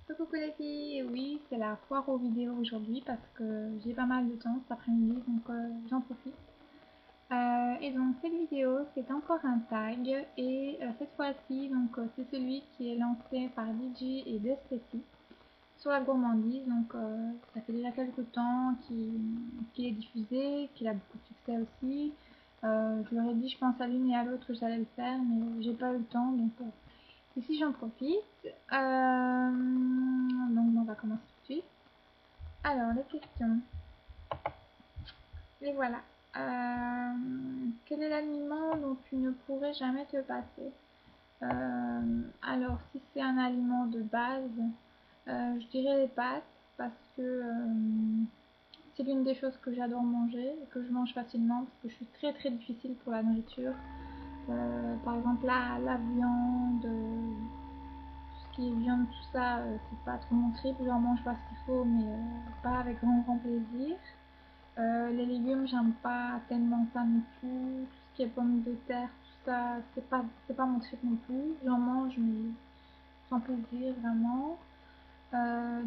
Coucou les filles, oui c'est la foire aux vidéos aujourd'hui parce que j'ai pas mal de temps cet après-midi donc j'en profite. Et donc cette vidéo c'est encore un tag et cette fois-ci donc c'est celui qui est lancé par DJ et Destessy sur la gourmandise donc ça fait déjà quelques temps qu'il est diffusé, qu'il a beaucoup de succès aussi. Je leur ai dit je pense à l'une et à l'autre que j'allais le faire mais j'ai pas eu le temps donc ici j'en profite. Donc on va commencer tout de suite. Alors les questions. Les voilà. Quel est l'aliment dont tu ne pourrais jamais te passer? Alors si c'est un aliment de base, je dirais les pâtes parce que c'est l'une des choses que j'adore manger et que je mange facilement parce que je suis très très difficile pour la nourriture. Par exemple la viande, ce qui est viande, tout ça, c'est pas trop mon trip. J'en mange pas ce qu'il faut, mais pas avec grand plaisir. Les légumes, j'aime pas tellement ça non plus. Tout ce qui est pommes de terre, tout ça, c'est pas mon trip non plus. J'en mange, mais sans plaisir vraiment.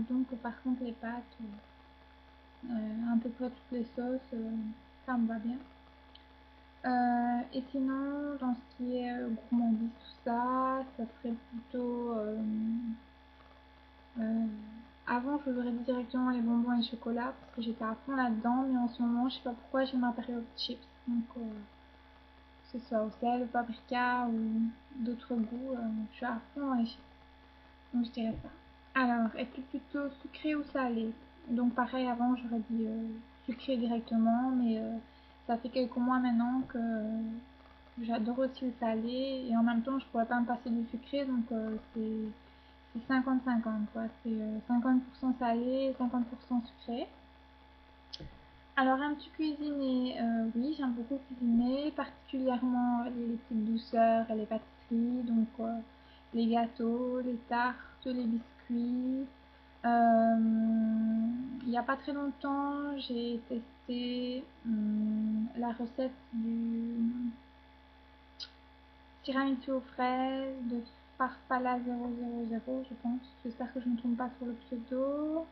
Donc, par contre, les pâtes, à peu près toutes les sauces, ça me va bien. Et sinon, dans ce qui est gourmandise, tout ça, ça serait plutôt avant, je voudrais directement les bonbons et chocolat parce que j'étais à fond là-dedans, mais en ce moment, je sais pas pourquoi, j'ai ma période chips. Donc, que ce soit au sel, au paprika ou d'autres goûts, je suis à fond dans les chips. Donc, je dirais ça. Alors, est-ce plutôt sucré ou salé? Donc, pareil, avant, j'aurais dit sucré directement, mais ça fait quelques mois maintenant que j'adore aussi le salé et en même temps, je pourrais pas me passer du sucré, donc c'est 50-50 quoi, c'est 50% salé et 50% sucré. Alors aimes-tu cuisiner? Oui, j'aime beaucoup cuisiner, particulièrement les petites douceurs et les pâtisseries, donc les gâteaux, les tartes, les biscuits. Il n'y a pas très longtemps, j'ai testé la recette du tiramisu aux fraises de Farfalla 000, je pense. J'espère que je ne me trompe pas sur le pseudo.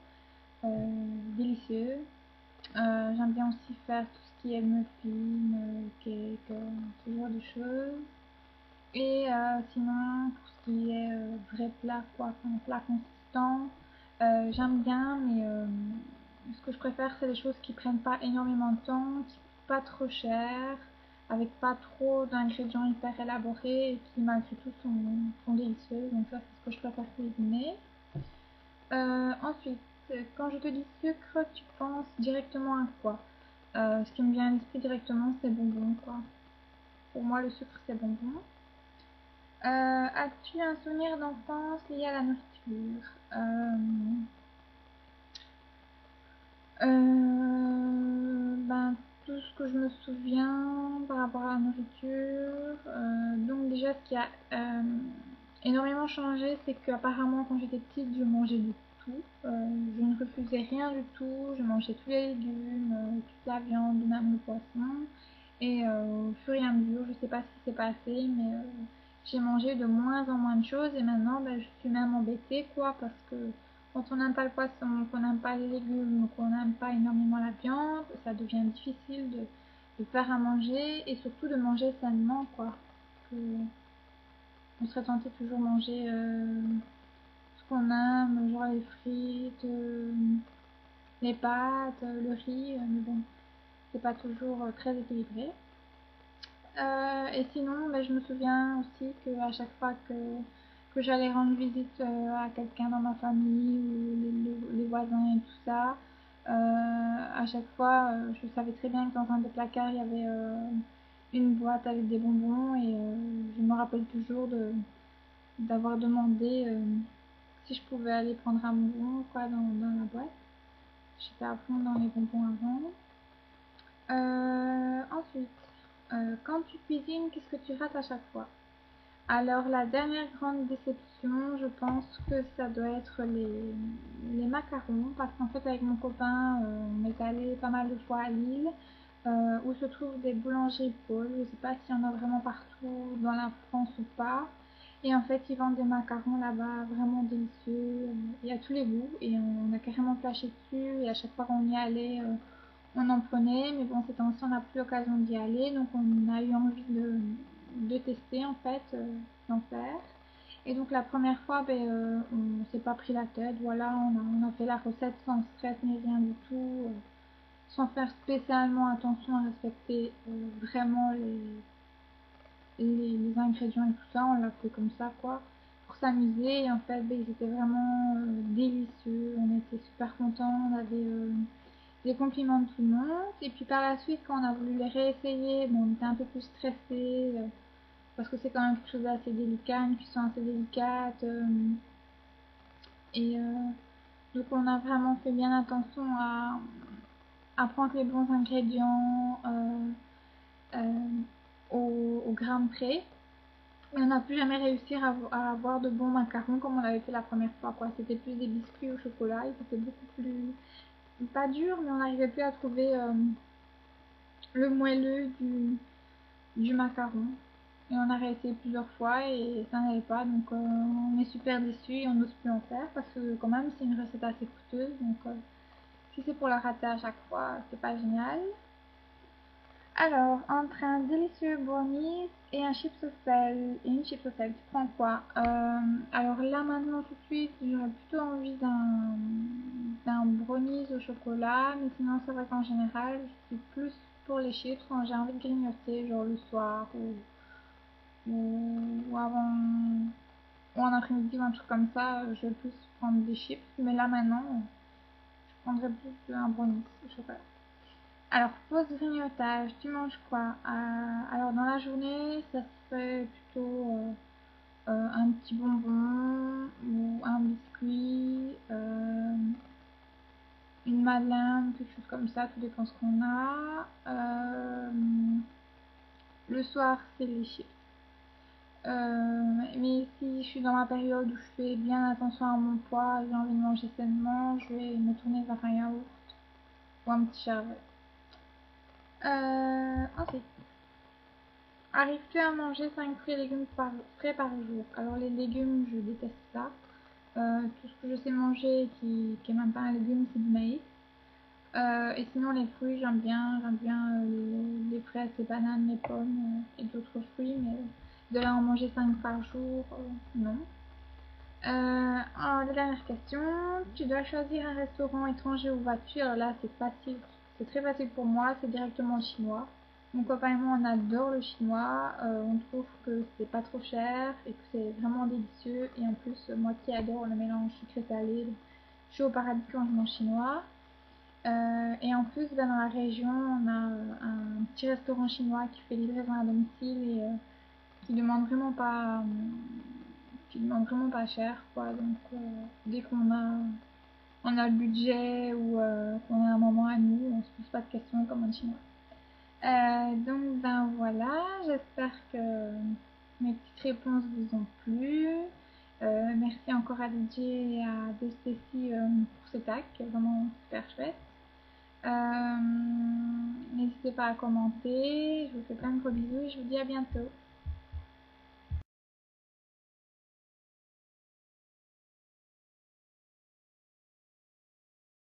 Délicieux. J'aime bien aussi faire tout ce qui est muffins, cake, ce genre de choses. Et sinon, pour ce qui est vrai plat, quoi, enfin, plat consistant, j'aime bien, mais ce que je préfère, c'est les choses qui prennent pas énormément de temps, qui coûtent pas trop cher, avec pas trop d'ingrédients hyper élaborés et qui malgré tout sont délicieux. Donc ça, c'est ce que je préfère cuisiner. Ensuite, quand je te dis sucre, tu penses directement à quoi? Ce qui me vient à l'esprit directement, c'est bonbons, quoi. Pour moi, le sucre, c'est bonbons. As-tu un souvenir d'enfance lié à la nourriture? Ben, tout ce que je me souviens par rapport à la nourriture. Donc déjà, ce qui a énormément changé, c'est qu'apparemment, quand j'étais petite, je mangeais de tout. Je ne refusais rien du tout. Je mangeais tous les légumes, toute la viande, même le poisson. Et au fur et à mesure, je sais pas ce qui s'est passé, mais j'ai mangé de moins en moins de choses. Et maintenant, ben, je suis même embêtée, quoi, parce que quand on n'aime pas le poisson, qu'on n'aime pas les légumes, qu'on n'aime pas énormément la viande, ça devient difficile de faire à manger et surtout de manger sainement, quoi. Que on serait tenté de toujours manger ce qu'on aime, genre les frites, les pâtes, le riz, mais bon, c'est pas toujours très équilibré. Et sinon, ben, je me souviens aussi qu'à chaque fois que j'allais rendre visite à quelqu'un dans ma famille ou les voisins et tout ça, à chaque fois, je savais très bien que dans un des placards, il y avait une boîte avec des bonbons et je me rappelle toujours d'avoir demandé si je pouvais aller prendre un bonbon quoi, dans la boîte. J'étais à fond dans les bonbons avant. Ensuite, quand tu cuisines, qu'est-ce que tu rates à chaque fois? Alors, la dernière grande déception, je pense que ça doit être les macarons, parce qu'en fait, avec mon copain, on est allé pas mal de fois à Lille, où se trouvent des boulangeries Paul. Je sais pas s'il y en a vraiment partout dans la France ou pas. Et en fait, ils vendent des macarons là-bas vraiment délicieux. Il y a tous les goûts et on a carrément flashé dessus. Et à chaque fois qu'on y allait, on en prenait. Mais bon, ces temps-ci, on n'a plus l'occasion d'y aller. Donc, on a eu envie de tester en fait, d'en faire. Et donc, la première fois, ben, on s'est pas pris la tête. Voilà, on a fait la recette sans stress ni rien du tout. Sans faire spécialement attention à respecter vraiment les ingrédients et tout ça, on l'a fait comme ça quoi, pour s'amuser. Et en fait, ben, ils étaient vraiment délicieux, on était super contents, on avait des compliments de tout le monde. Et puis par la suite, quand on a voulu les réessayer, bon, on était un peu plus stressés parce que c'est quand même quelque chose d'assez délicat, une cuisson assez délicate. Et donc on a vraiment fait bien attention à prendre les bons ingrédients au gramme près. Et on n'a plus jamais réussi à avoir de bons macarons comme on l'avait fait la première fois, quoi. C'était plus des biscuits au chocolat, ils étaient beaucoup plus, pas durs, mais on n'arrivait plus à trouver le moelleux du macaron. Et on a réessayé plusieurs fois et ça n'allait pas, donc on est super déçus et on n'ose plus en faire parce que quand même c'est une recette assez coûteuse, donc si c'est pour la rater à chaque fois, c'est pas génial. Alors, entre un délicieux brownies et un chips au sel, et une chips au sel, tu prends quoi? Alors là, maintenant, tout de suite, j'aurais plutôt envie d'un brownies au chocolat, mais sinon, c'est vrai qu'en général, je suis plus pour les chips quand j'ai envie de grignoter, genre le soir ou avant, ou en après-midi ou un truc comme ça, je vais plus prendre des chips, mais là, maintenant, je prendrais plus un brownies au chocolat. Alors, pause grignotage, tu manges quoi? Alors, dans la journée, ça serait plutôt un petit bonbon ou un biscuit, une madeleine, quelque chose comme ça, tout dépend ce qu'on a. Le soir, c'est les chips. Mais si je suis dans ma période où je fais bien attention à mon poids et j'ai envie de manger sainement, je vais me tourner vers un yaourt ou un petit charvet. Ensuite, arrives-tu à manger 5 fruits et légumes frais par jour? Alors les légumes, je déteste ça. Tout ce que je sais manger qui est même pas un légume, c'est du maïs. Et sinon les fruits, j'aime bien les fraises, les bananes, les pommes et d'autres fruits, mais de là en manger 5 par jour, non. La dernière question, tu dois choisir un restaurant étranger où vas-tu? Alors là, c'est facile, c'est très facile pour moi, c'est directement le chinois. Mon copain et moi, on adore le chinois, on trouve que c'est pas trop cher et que c'est vraiment délicieux. Et en plus, moi qui adore le mélange sucré-salé, je suis au paradis quand je mange chinois. Et en plus, ben, dans la région, on a un petit restaurant chinois qui fait livraison à domicile et qui demande vraiment pas cher quoi. Donc dès on a le budget ou qu'on a un moment à nous, on se pose pas de questions comme un chinois. Donc ben voilà, j'espère que mes petites réponses vous ont plu. Merci encore à DJ et à Destécie pour ce tag, vraiment super chouette. N'hésitez pas à commenter, je vous fais plein de gros bisous et je vous dis à bientôt.